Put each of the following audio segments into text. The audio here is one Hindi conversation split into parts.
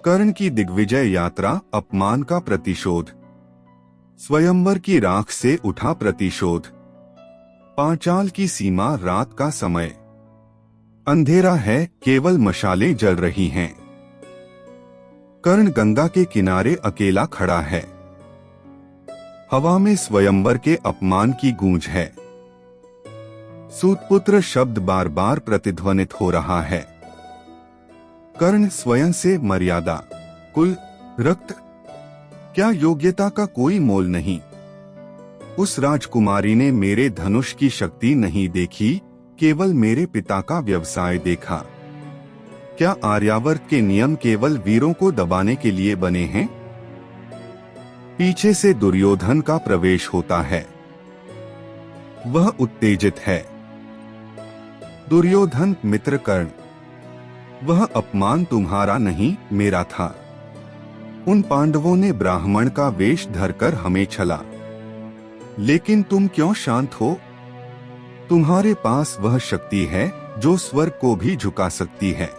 कर्ण की दिग्विजय यात्रा, अपमान का प्रतिशोध। स्वयंवर की राख से उठा प्रतिशोध। पांचाल की सीमा, रात का समय। अंधेरा है, केवल मशालें जल रही हैं। कर्ण गंगा के किनारे अकेला खड़ा है। हवा में स्वयंवर के अपमान की गूंज है। सूतपुत्र शब्द बार बार प्रतिध्वनित हो रहा है। कर्ण स्वयं से मर्यादा, कुल, रक्त, क्या योग्यता का कोई मोल नहीं। उस राजकुमारी ने मेरे धनुष की शक्ति नहीं देखी, केवल मेरे पिता का व्यवसाय देखा। क्या आर्यावर्त के नियम केवल वीरों को दबाने के लिए बने हैं? पीछे से दुर्योधन का प्रवेश होता है। वह उत्तेजित है। दुर्योधन, मित्र कर्ण, वह अपमान तुम्हारा नहीं, मेरा था। उन पांडवों ने ब्राह्मण का वेश धरकर हमें छला, लेकिन तुम क्यों शांत हो? तुम्हारे पास वह शक्ति है जो स्वर्ग को भी झुका सकती है।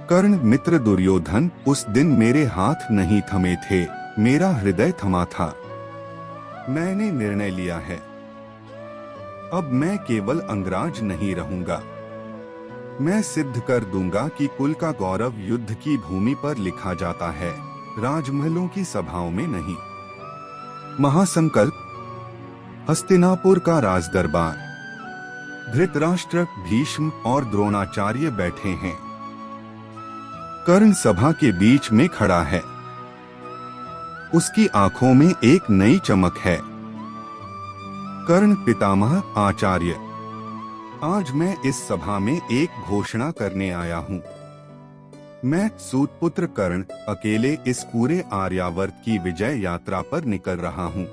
कर्ण, मित्र दुर्योधन, उस दिन मेरे हाथ नहीं थमे थे, मेरा हृदय थमा था। मैंने निर्णय लिया है, अब मैं केवल अंगराज नहीं रहूंगा। मैं सिद्ध कर दूंगा कि कुल का गौरव युद्ध की भूमि पर लिखा जाता है, राजमहलों की सभाओं में नहीं। महासंकल्प। हस्तिनापुर का राजदरबार। धृतराष्ट्र, भीष्म और द्रोणाचार्य बैठे हैं। कर्ण सभा के बीच में खड़ा है। उसकी आंखों में एक नई चमक है। कर्ण, पितामह, आचार्य, आज मैं इस सभा में एक घोषणा करने आया हूँ। मैं सूतपुत्र कर्ण अकेले इस पूरे आर्यावर्त की विजय यात्रा पर निकल रहा हूँ।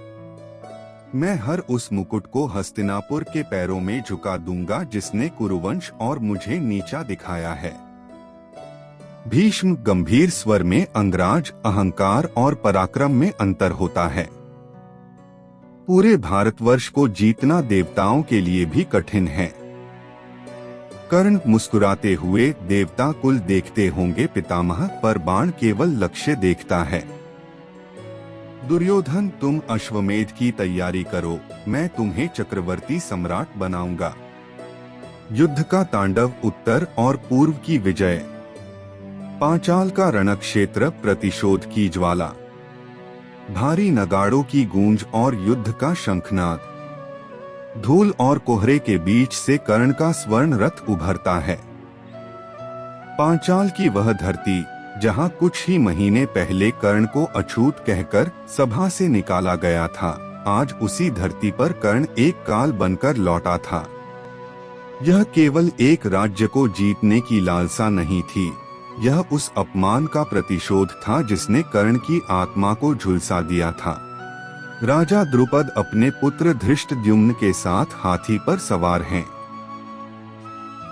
मैं हर उस मुकुट को हस्तिनापुर के पैरों में झुका दूंगा जिसने कुरुवंश और मुझे नीचा दिखाया है। भीष्म गंभीर स्वर में, अंगराज, अहंकार और पराक्रम में अंतर होता है। पूरे भारतवर्ष को जीतना देवताओं के लिए भी कठिन है। कर्ण मुस्कुराते हुए, देवता कुल देखते होंगे पितामह, पर बाण केवल लक्ष्य देखता है। दुर्योधन, तुम अश्वमेध की तैयारी करो, मैं तुम्हें चक्रवर्ती सम्राट बनाऊंगा। युद्ध का तांडव, उत्तर और पूर्व की विजय। पांचाल का रणक्षेत्र, प्रतिशोध की ज्वाला। भारी नगाड़ों की गूंज और युद्ध का शंखनाद। धूल और कोहरे के बीच से कर्ण का स्वर्ण रथ उभरता है। पांचाल की वह धरती जहां कुछ ही महीने पहले कर्ण को अछूत कहकर सभा से निकाला गया था, आज उसी धरती पर कर्ण एक काल बनकर लौटा था। यह केवल एक राज्य को जीतने की लालसा नहीं थी, यह उस अपमान का प्रतिशोध था जिसने कर्ण की आत्मा को झुलसा दिया था। राजा द्रुपद अपने पुत्र धृष्टद्युम्न के साथ हाथी पर सवार हैं।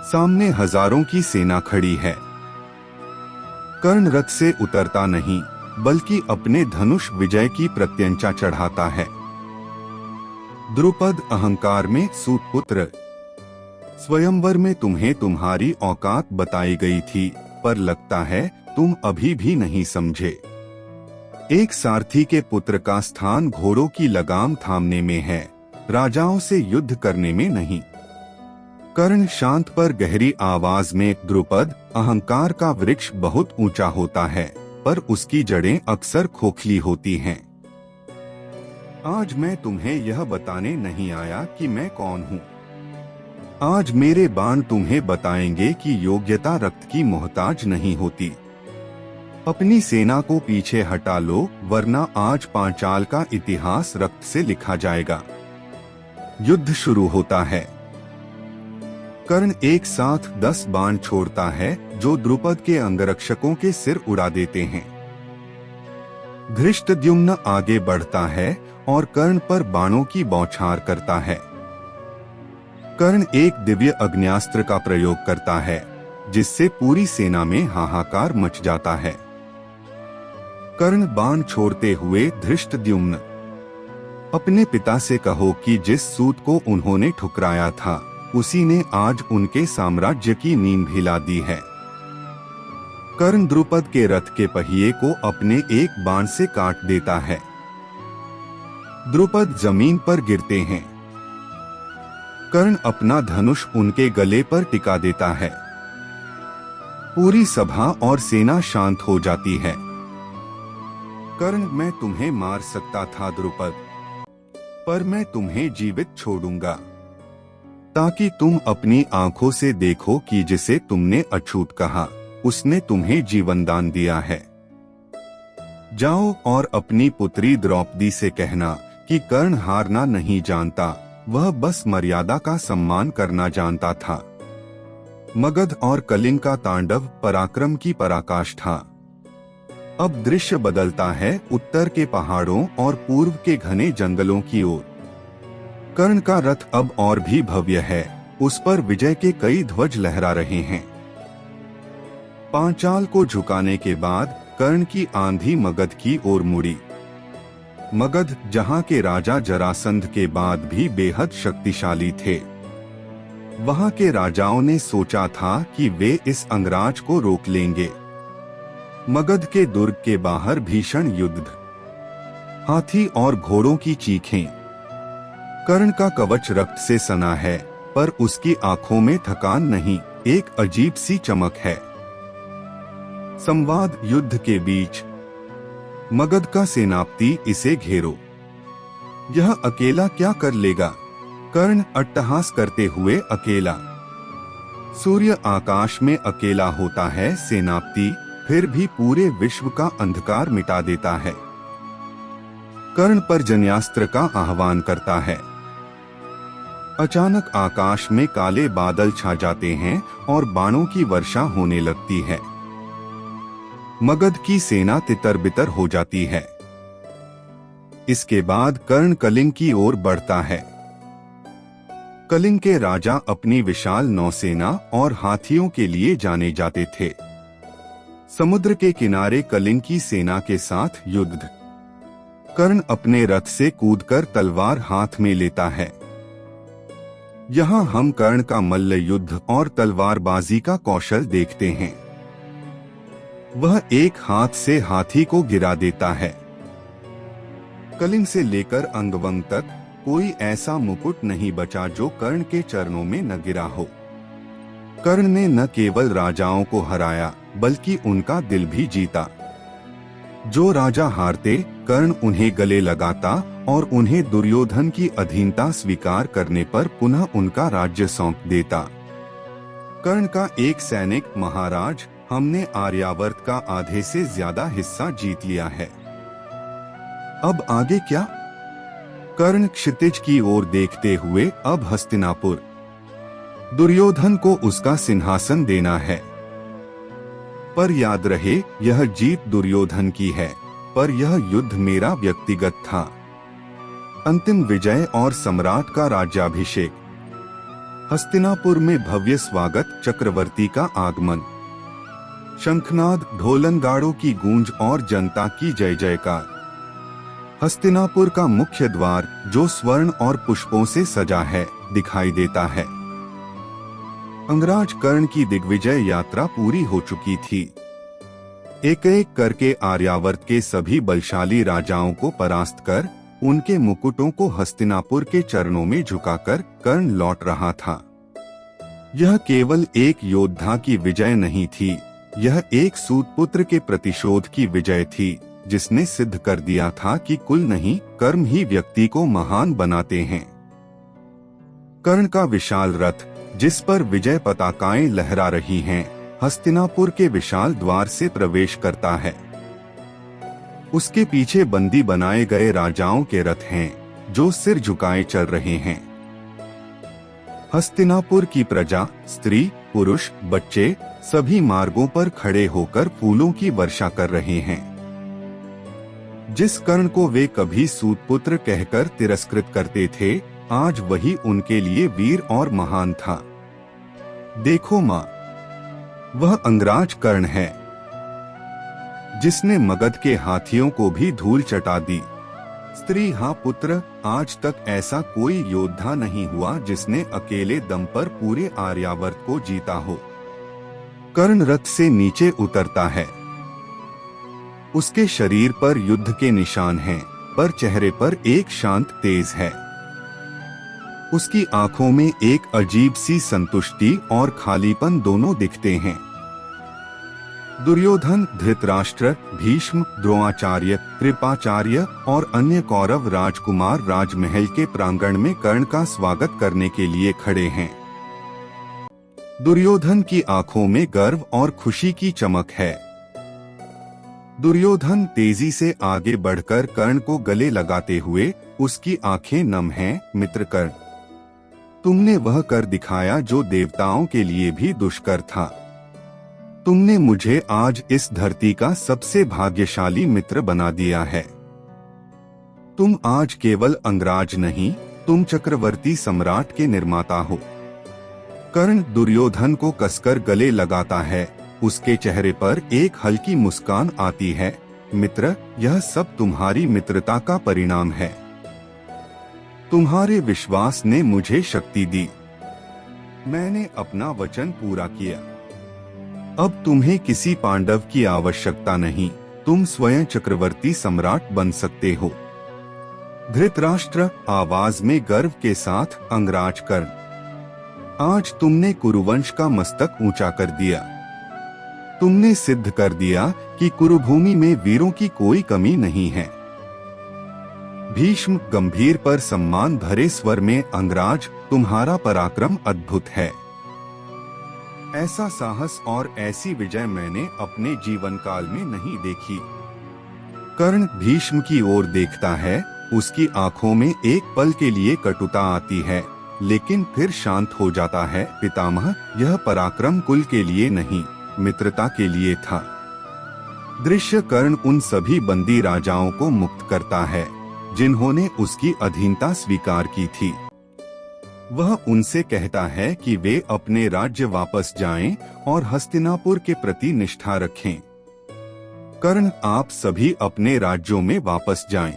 सामने हजारों की सेना खड़ी है। कर्ण रथ से उतरता नहीं, बल्कि अपने धनुष विजय की प्रत्यंचा चढ़ाता है। द्रुपद अहंकार में, सूतपुत्र, स्वयंवर में तुम्हें तुम्हारी औकात बताई गई थी, पर लगता है तुम अभी भी नहीं समझे। एक सारथी के पुत्र का स्थान घोड़ों की लगाम थामने में है, राजाओं से युद्ध करने में नहीं। कर्ण शांत पर गहरी आवाज में, द्रुपद, अहंकार का वृक्ष बहुत ऊंचा होता है, पर उसकी जड़ें अक्सर खोखली होती हैं। आज मैं तुम्हें यह बताने नहीं आया कि मैं कौन हूँ। आज मेरे बाण तुम्हें बताएंगे कि योग्यता रक्त की मोहताज नहीं होती। अपनी सेना को पीछे हटा लो, वरना आज पांचाल का इतिहास रक्त से लिखा जाएगा। युद्ध शुरू होता है। कर्ण एक साथ 10 बाण छोड़ता है, जो द्रुपद के अंगरक्षकों के सिर उड़ा देते हैं। धृष्टद्युम्न आगे बढ़ता है और कर्ण पर बाणों की बौछार करता है। कर्ण एक दिव्य अग्न्यास्त्र का प्रयोग करता है, जिससे पूरी सेना में हाहाकार मच जाता है। कर्ण बाण छोड़ते हुए, धृष्टद्युम्न, अपने पिता से कहो कि जिस सूत को उन्होंने ठुकराया था, उसी ने आज उनके साम्राज्य की नींव हिला दी है। कर्ण द्रुपद के रथ के पहिए को अपने एक बाण से काट देता है। द्रुपद जमीन पर गिरते हैं। कर्ण अपना धनुष उनके गले पर टिका देता है। पूरी सभा और सेना शांत हो जाती है। कर्ण, मैं तुम्हें मार सकता था द्रुपद, पर मैं तुम्हें जीवित छोड़ूंगा ताकि तुम अपनी आंखों से देखो कि जिसे तुमने अछूत कहा उसने तुम्हें जीवन दान दिया है। जाओ और अपनी पुत्री द्रौपदी से कहना कि कर्ण हारना नहीं जानता, वह बस मर्यादा का सम्मान करना जानता था। मगध और कलिंग का तांडव पराक्रम की पराकाष्ठा। अब दृश्य बदलता है उत्तर के पहाड़ों और पूर्व के घने जंगलों की ओर। कर्ण का रथ अब और भी भव्य है, उस पर विजय के कई ध्वज लहरा रहे हैं। पांचाल को झुकाने के बाद कर्ण की आंधी मगध की ओर मुड़ी। मगध, जहां के राजा जरासंध के बाद भी बेहद शक्तिशाली थे, वहां के राजाओं ने सोचा था कि वे इस अंगराज को रोक लेंगे। मगध के दुर्ग के बाहर भीषण युद्ध, हाथी और घोड़ों की चीखें। कर्ण का कवच रक्त से सना है, पर उसकी आंखों में थकान नहीं, एक अजीब सी चमक है। संवाद युद्ध के बीच। मगध का सेनापति, इसे घेरो, यह अकेला क्या कर लेगा? कर्ण अट्टहास करते हुए, अकेला? सूर्य आकाश में अकेला होता है सेनापति, फिर भी पूरे विश्व का अंधकार मिटा देता है। कर्ण पर्जन्यास्त्र का आह्वान करता है। अचानक आकाश में काले बादल छा जाते हैं और बाणों की वर्षा होने लगती है। मगध की सेना तितर-बितर हो जाती है। इसके बाद कर्ण कलिंग की ओर बढ़ता है। कलिंग के राजा अपनी विशाल नौसेना और हाथियों के लिए जाने जाते थे। समुद्र के किनारे कलिंग की सेना के साथ युद्ध। कर्ण अपने रथ से कूदकर तलवार हाथ में लेता है। यहाँ हम कर्ण का मल्ल युद्ध और तलवारबाजी का कौशल देखते हैं। वह एक हाथ से हाथी को गिरा देता है। कलिंग से लेकर अंगवंग तक कोई ऐसा मुकुट नहीं बचा जो कर्ण के चरणों में न गिरा हो। कर्ण ने न केवल राजाओं को हराया, बल्कि उनका दिल भी जीता। जो राजा हारते, कर्ण उन्हें गले लगाता और उन्हें दुर्योधन की अधीनता स्वीकार करने पर पुनः उनका राज्य सौंप देता। कर्ण का एक सैनिक, महाराज, हमने आर्यावर्त का आधे से ज्यादा हिस्सा जीत लिया है। अब आगे क्या? कर्ण क्षितिज की ओर देखते हुए, अब हस्तिनापुर। दुर्योधन को उसका सिंहासन देना है। पर याद रहे, यह जीत दुर्योधन की है, पर यह युद्ध मेरा व्यक्तिगत था। अंतिम विजय और सम्राट का राज्याभिषेक। हस्तिनापुर में भव्य स्वागत, चक्रवर्ती का आगमन, शंखनाद, ढोलनगाड़ों की गूंज और जनता की जय जयकार। हस्तिनापुर का मुख्य द्वार, जो स्वर्ण और पुष्पों से सजा है, दिखाई देता है। अंगराज कर्ण की दिग्विजय यात्रा पूरी हो चुकी थी। एक एक करके आर्यावर्त के सभी बलशाली राजाओं को परास्त कर, उनके मुकुटों को हस्तिनापुर के चरणों में झुकाकर कर्ण लौट रहा था। यह केवल एक योद्धा की विजय नहीं थी, यह एक सूतपुत्र के प्रतिशोध की विजय थी, जिसने सिद्ध कर दिया था कि कुल नहीं, कर्म ही व्यक्ति को महान बनाते हैं। कर्ण का विशाल रथ, जिस पर विजय पताकाएं लहरा रही हैं, हस्तिनापुर के विशाल द्वार से प्रवेश करता है। उसके पीछे बंदी बनाए गए राजाओं के रथ हैं, जो सिर झुकाए चल रहे हैं। हस्तिनापुर की प्रजा, स्त्री, पुरुष, बच्चे, सभी मार्गों पर खड़े होकर फूलों की वर्षा कर रहे हैं। जिस कर्ण को वे कभी सूतपुत्र कहकर तिरस्कृत करते थे, आज वही उनके लिए वीर और महान था। देखो माँ, वह अंगराज कर्ण है, जिसने मगध के हाथियों को भी धूल चटा दी। स्त्री, हाँ पुत्र, आज तक ऐसा कोई योद्धा नहीं हुआ जिसने अकेले दम पर पूरे आर्यावर्त को जीता हो। कर्ण रथ से नीचे उतरता है। उसके शरीर पर युद्ध के निशान हैं, पर चेहरे पर एक शांत तेज है। उसकी आंखों में एक अजीब सी संतुष्टि और खालीपन दोनों दिखते हैं। दुर्योधन, धृतराष्ट्र, भीष्म, द्रोणाचार्य, कृपाचार्य और अन्य कौरव राजकुमार राजमहल के प्रांगण में कर्ण का स्वागत करने के लिए खड़े हैं। दुर्योधन की आंखों में गर्व और खुशी की चमक है। दुर्योधन तेजी से आगे बढ़कर कर्ण को गले लगाते हुए उसकी आंखें नम हैं। मित्र कर्ण, तुमने वह कर दिखाया जो देवताओं के लिए भी दुष्कर था। तुमने मुझे आज इस धरती का सबसे भाग्यशाली मित्र बना दिया है। तुम आज केवल अंगराज नहीं, तुम चक्रवर्ती सम्राट के निर्माता हो। कर्ण दुर्योधन को कसकर गले लगाता है। उसके चेहरे पर एक हल्की मुस्कान आती है। मित्र, यह सब तुम्हारी मित्रता का परिणाम है। तुम्हारे विश्वास ने मुझे शक्ति दी। मैंने अपना वचन पूरा किया। अब तुम्हें किसी पांडव की आवश्यकता नहीं, तुम स्वयं चक्रवर्ती सम्राट बन सकते हो। धृतराष्ट्र आवाज में गर्व के साथ, अंगराज कर्ण, आज तुमने कुरुवंश का मस्तक ऊंचा कर दिया। तुमने सिद्ध कर दिया कि कुरुभूमि में वीरों की कोई कमी नहीं है। भीष्म गंभीर पर सम्मान भरे स्वर में, अंगराज, तुम्हारा पराक्रम अद्भुत है। ऐसा साहस और ऐसी विजय मैंने अपने जीवन काल में नहीं देखी। कर्ण भीष्म की ओर देखता है। उसकी आंखों में एक पल के लिए कटुता आती है, लेकिन फिर शांत हो जाता है। पितामह, यह पराक्रम कुल के लिए नहीं, मित्रता के लिए था। दृश्य कर्ण उन सभी बंदी राजाओं को मुक्त करता है जिन्होंने उसकी अधीनता स्वीकार की थी। वह उनसे कहता है कि वे अपने राज्य वापस जाएं और हस्तिनापुर के प्रति निष्ठा रखें। कर्ण, आप सभी अपने राज्यों में वापस जाएं।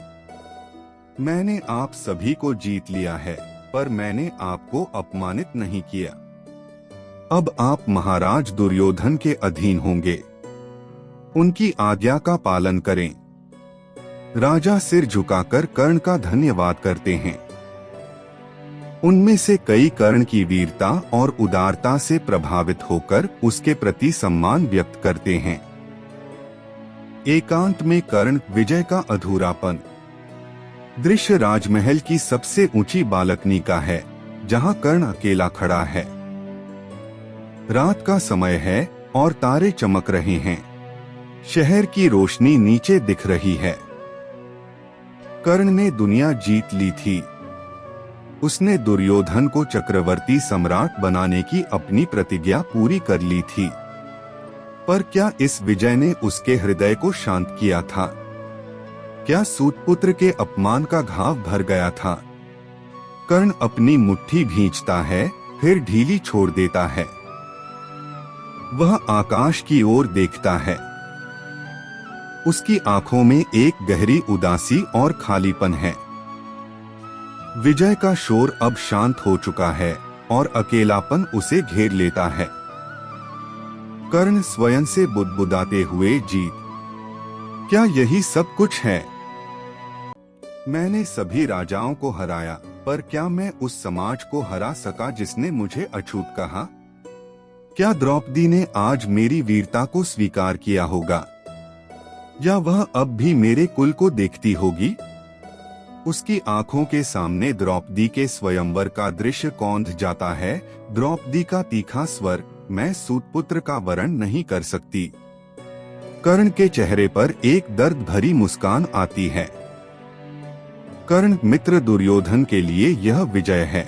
मैंने आप सभी को जीत लिया है, पर मैंने आपको अपमानित नहीं किया। अब आप महाराज दुर्योधन के अधीन होंगे। उनकी आज्ञा का पालन करें। राजा सिर झुकाकर कर्ण का धन्यवाद करते हैं। उनमें से कई कर्ण की वीरता और उदारता से प्रभावित होकर उसके प्रति सम्मान व्यक्त करते हैं। एकांत में कर्ण विजय का अधूरापन। दृश्य राजमहल की सबसे ऊंची बालकनी का है, जहां कर्ण अकेला खड़ा है। रात का समय है और तारे चमक रहे हैं। शहर की रोशनी नीचे दिख रही है। कर्ण ने दुनिया जीत ली थी। उसने दुर्योधन को चक्रवर्ती सम्राट बनाने की अपनी प्रतिज्ञा पूरी कर ली थी। पर क्या इस विजय ने उसके हृदय को शांत किया था? क्या सूतपुत्र के अपमान का घाव भर गया था? कर्ण अपनी मुट्ठी भींचता है, फिर ढीली छोड़ देता है। वह आकाश की ओर देखता है। उसकी आंखों में एक गहरी उदासी और खालीपन है। विजय का शोर अब शांत हो चुका है और अकेलापन उसे घेर लेता है। कर्ण स्वयं से बुदबुदाते हुए, जीत, क्या यही सब कुछ है? मैंने सभी राजाओं को हराया, पर क्या मैं उस समाज को हरा सका जिसने मुझे अछूत कहा? क्या द्रौपदी ने आज मेरी वीरता को स्वीकार किया होगा, या वह अब भी मेरे कुल को देखती होगी? उसकी आंखों के सामने द्रौपदी के स्वयंवर का दृश्य कौंध जाता है। द्रौपदी का तीखा स्वर, मैं सूतपुत्र का वरण नहीं कर सकती। कर्ण के चेहरे पर एक दर्द भरी मुस्कान आती है। कर्ण, मित्र दुर्योधन के लिए यह विजय है,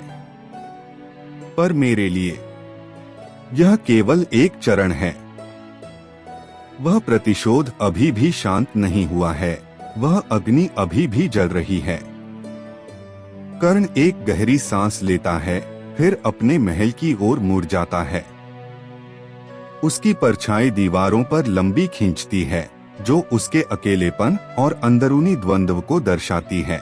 पर मेरे लिए यह केवल एक चरण है। वह प्रतिशोध अभी भी शांत नहीं हुआ है, वह अग्नि अभी भी जल रही है। कर्ण एक गहरी सांस लेता है, फिर अपने महल की ओर मुड़ जाता है। उसकी परछाई दीवारों पर लंबी खींचती है, जो उसके अकेलेपन और अंदरूनी द्वंद्व को दर्शाती है।